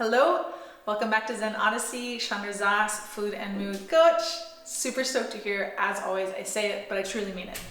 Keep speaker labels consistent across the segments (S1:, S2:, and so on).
S1: Hello, welcome back to Zen Odyssey. Chandra Zas, food and mood coach. Super stoked to hear. As always, I say it, but I truly mean it.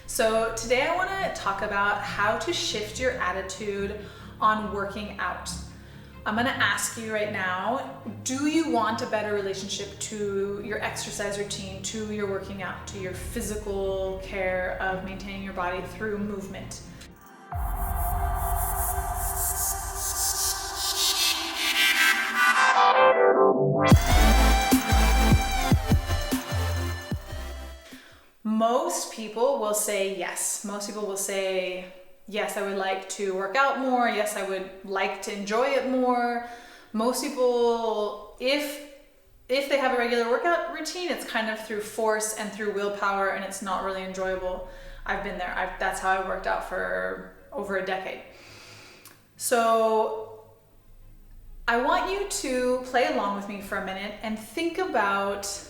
S1: So today I want to talk about how to shift your attitude on working out. I'm going to ask you right now, do you want a better relationship to your exercise routine, to your working out, to your physical care of maintaining your body through movement? Most people will say yes. Most people will say, yes, I would like to work out more. Yes, I would like to enjoy it more. Most people, if they have a regular workout routine, it's kind of through force and through willpower, and it's not really enjoyable. I've been there. That's how I worked out for over a decade. So I want you to play along with me for a minute and think about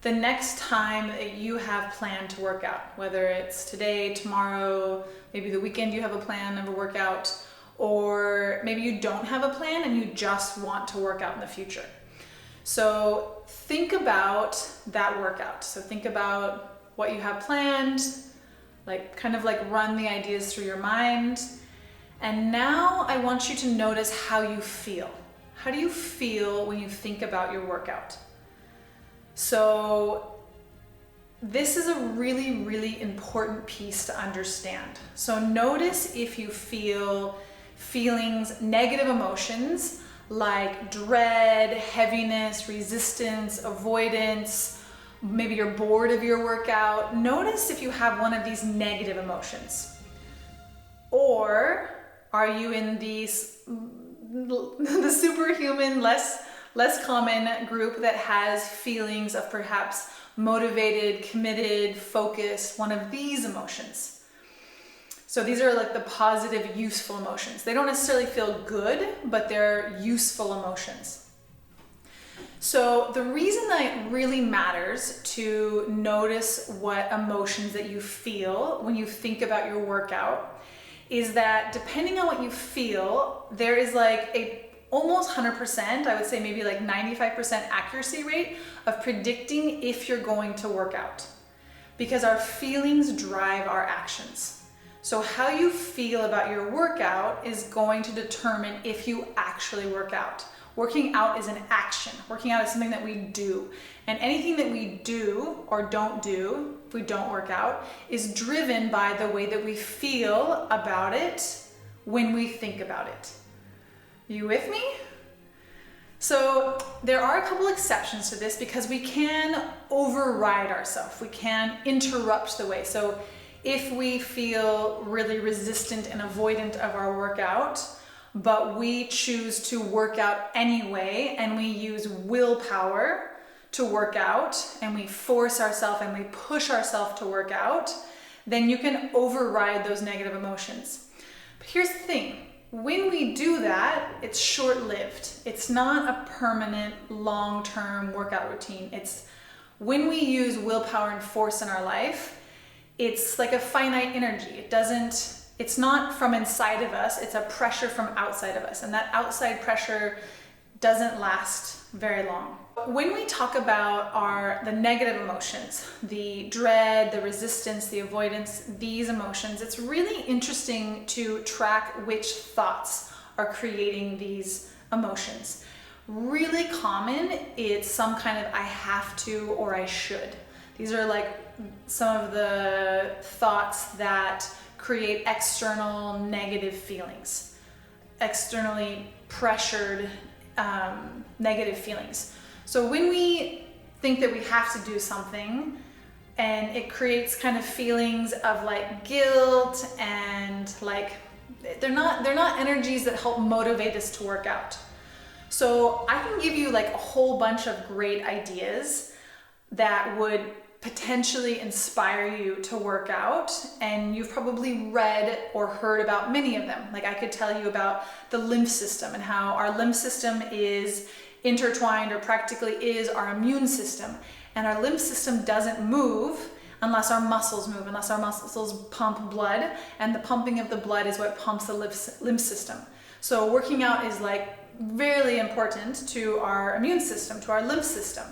S1: the next time that you have planned to work out, whether it's today, tomorrow, maybe the weekend you have a plan of a workout, or maybe you don't have a plan and you just want to work out in the future. So think about that workout. So think about what you have planned, kind of run the ideas through your mind. And now I want you to notice how you feel. How do you feel when you think about your workout? So this is a really, really important piece to understand. So notice if you feel feelings, negative emotions like dread, heaviness, resistance, avoidance. Maybe you're bored of your workout. Notice if you have one of these negative emotions. Or are you in the superhuman, less common group that has feelings of perhaps motivated, committed, focused, one of these emotions? So these are like the positive, useful emotions. They don't necessarily feel good, but they're useful emotions. So the reason that it really matters to notice what emotions that you feel when you think about your workout is that depending on what you feel, there is almost 100%, I would say maybe 95% accuracy rate of predicting if you're going to work out, because our feelings drive our actions. So how you feel about your workout is going to determine if you actually work out. Working out is an action. Working out is something that we do. And anything that we do or don't do, if we don't work out, is driven by the way that we feel about it when we think about it. You with me? So there are a couple exceptions to this because we can override ourselves. We can interrupt the way. So if we feel really resistant and avoidant of our workout, but we choose to work out anyway, and we use willpower to work out, and we force ourselves and we push ourselves to work out, then you can override those negative emotions. But here's the thing. When we do that, it's short-lived. It's not a permanent, long-term workout routine. It's when we use willpower and force in our life, it's like a finite energy. It's not from inside of us, it's a pressure from outside of us. And that outside pressure doesn't last very long. When we talk about the negative emotions, the dread, the resistance, the avoidance, these emotions, it's really interesting to track which thoughts are creating these emotions. Really common, it's some kind of I have to or I should. These are some of the thoughts that create external negative feelings, externally pressured negative feelings. So when we think that we have to do something, and it creates kind of feelings of guilt and they're not energies that help motivate us to work out. So I can give you a whole bunch of great ideas that would potentially inspire you to work out, and you've probably read or heard about many of them. I could tell you about the lymph system and how our lymph system is intertwined, or practically is, our immune system. And our lymph system doesn't move unless our muscles move, unless our muscles pump blood, and the pumping of the blood is what pumps the lymph system. So working out is really important to our immune system, to our lymph system.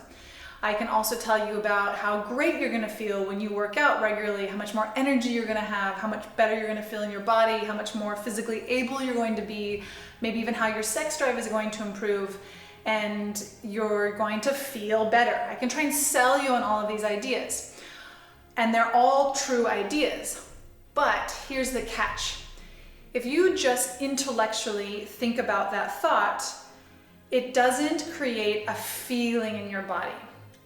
S1: I can also tell you about how great you're going to feel when you work out regularly, how much more energy you're going to have, how much better you're going to feel in your body, how much more physically able you're going to be, maybe even how your sex drive is going to improve, and you're going to feel better. I can try and sell you on all of these ideas, and they're all true ideas. But here's the catch. If you just intellectually think about that thought, it doesn't create a feeling in your body.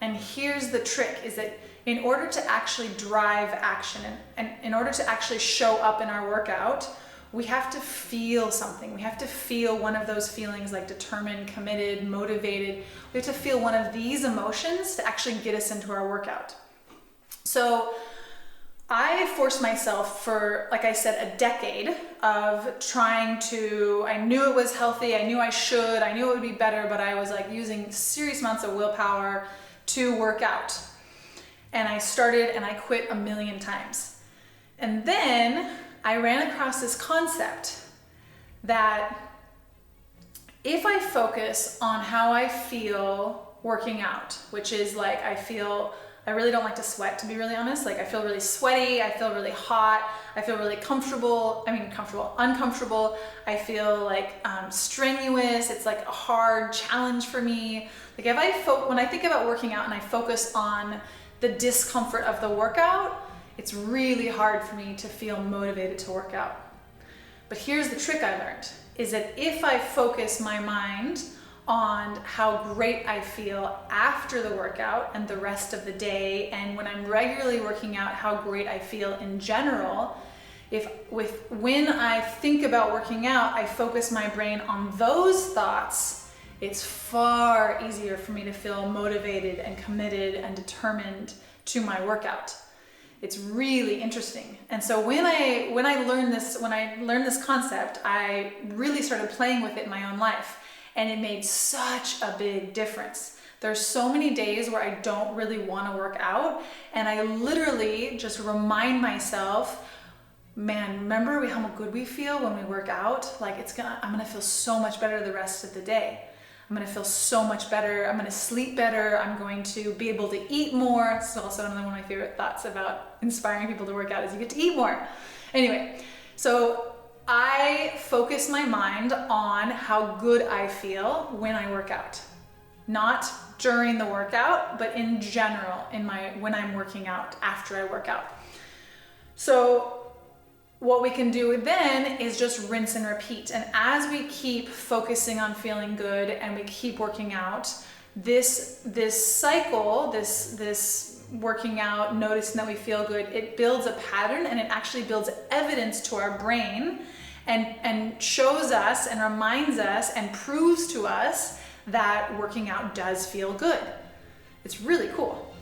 S1: And here's the trick, is that in order to actually drive action and in order to actually show up in our workout, we have to feel something. We have to feel one of those feelings like determined, committed, motivated. We have to feel one of these emotions to actually get us into our workout. So I forced myself for, like I said, a decade of trying to, I knew it was healthy, I knew I should, I knew it would be better, but I was like using serious amounts of willpower to work out. And I started and I quit a million times. And then I ran across this concept that if I focus on how I feel working out, which is like I really don't like to sweat, to be really honest. Like I feel really sweaty, I feel really hot, I feel really uncomfortable. I feel like strenuous. It's like a hard challenge for me. Like when I think about working out and I focus on the discomfort of the workout, it's really hard for me to feel motivated to work out. But here's the trick I learned, is that if I focus my mind on how great I feel after the workout and the rest of the day, and when I'm regularly working out, how great I feel in general, when I think about working out, I focus my brain on those thoughts, it's far easier for me to feel motivated and committed and determined to my workout. It's really interesting. And so when I learned this concept, I really started playing with it in my own life. And it made such a big difference. There's so many days where I don't really want to work out, and I literally just remind myself, man, remember how good we feel when we work out? Like I'm gonna feel so much better the rest of the day. I'm gonna feel so much better. I'm gonna sleep better. I'm going to be able to eat more. It's also another one of my favorite thoughts about inspiring people to work out is you get to eat more. Anyway, so I focus my mind on how good I feel when I work out. Not during the workout, but in general, when I'm working out, after I work out. So what we can do then is just rinse and repeat. And as we keep focusing on feeling good and we keep working out, this cycle, this working out, noticing that we feel good, it builds a pattern, and it actually builds evidence to our brain and shows us and reminds us and proves to us that working out does feel good. It's really cool.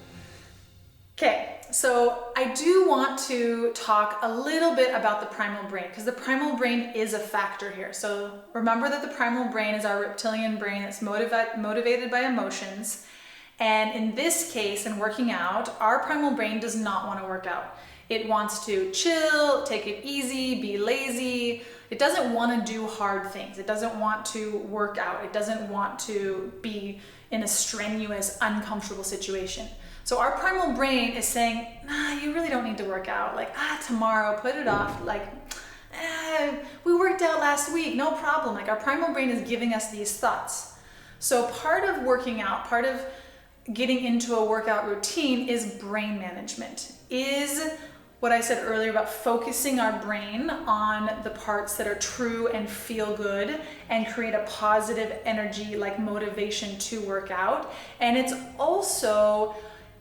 S1: Okay, so I do want to talk a little bit about the primal brain, because the primal brain is a factor here. So remember that the primal brain is our reptilian brain that's motivated by emotions. And in this case, in working out, our primal brain does not want to work out. It wants to chill, take it easy, be lazy. It doesn't want to do hard things. It doesn't want to work out. It doesn't want to be in a strenuous, uncomfortable situation. So our primal brain is saying, nah, you really don't need to work out. Like, tomorrow, put it off. Like, we worked out last week, no problem. Like our primal brain is giving us these thoughts. So part of working out, part of getting into a workout routine is brain management, is what I said earlier about focusing our brain on the parts that are true and feel good and create a positive energy like motivation to work out. And it's also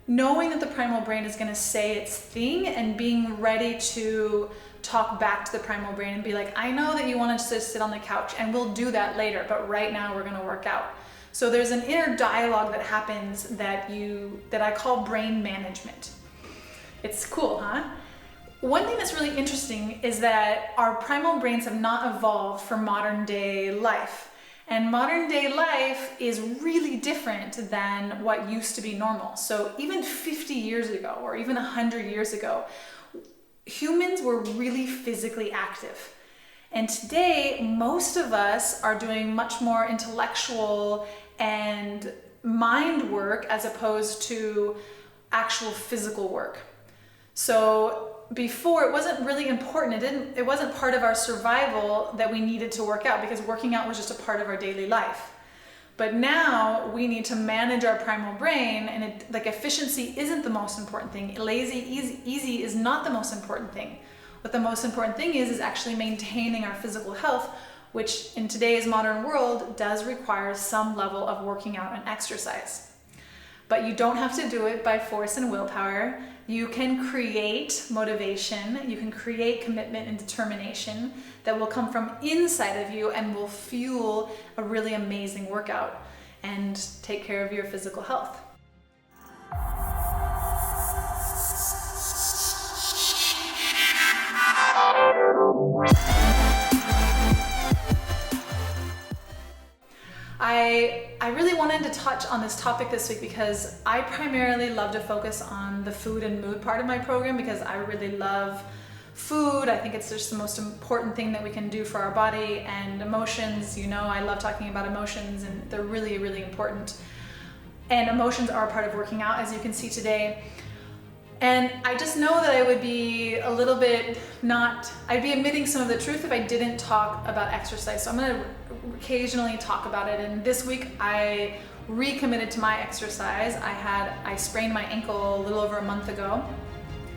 S1: knowing that the primal brain is going to say its thing and being ready to talk back to the primal brain and be like, I know that you want to sit on the couch and we'll do that later, but right now we're going to work out. So there's an inner dialogue that happens that I call brain management. It's cool, huh? One thing that's really interesting is that our primal brains have not evolved for modern day life. And modern day life is really different than what used to be normal. So even 50 years ago, or even 100 years ago, humans were really physically active. And today, most of us are doing much more intellectual and mind work as opposed to actual physical work. So before, it wasn't really important. It wasn't part of our survival that we needed to work out, because working out was just a part of our daily life. But now we need to manage our primal brain, and efficiency isn't the most important thing. Lazy, easy is not the most important thing. What the most important thing is actually maintaining our physical health, which in today's modern world does require some level of working out and exercise. But you don't have to do it by force and willpower. You can create motivation, you can create commitment and determination that will come from inside of you and will fuel a really amazing workout and take care of your physical health. I really wanted to touch on this topic this week because I primarily love to focus on the food and mood part of my program, because I really love food. I think it's just the most important thing that we can do for our body. And emotions, I love talking about emotions, and they're really, really important. And emotions are a part of working out, as you can see today. And I just know that I would be I'd be admitting some of the truth if I didn't talk about exercise. So I'm going to occasionally talk about it. And this week I recommitted to my exercise. I sprained my ankle a little over a month ago.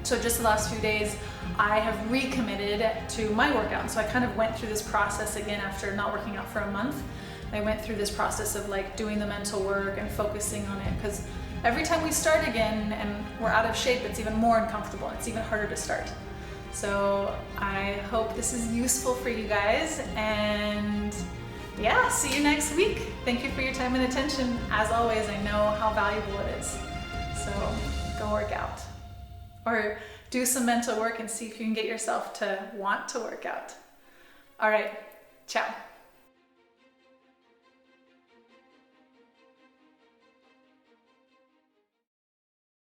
S1: So just the last few days, I have recommitted to my workout. So I kind of went through this process again after not working out for a month. I went through this process of doing the mental work and focusing on it, because every time we start again and we're out of shape, it's even more uncomfortable. It's even harder to start. So I hope this is useful for you guys, and see you next week. Thank you for your time and attention. As always, I know how valuable it is. So go work out, or do some mental work and see if you can get yourself to want to work out. All right, ciao.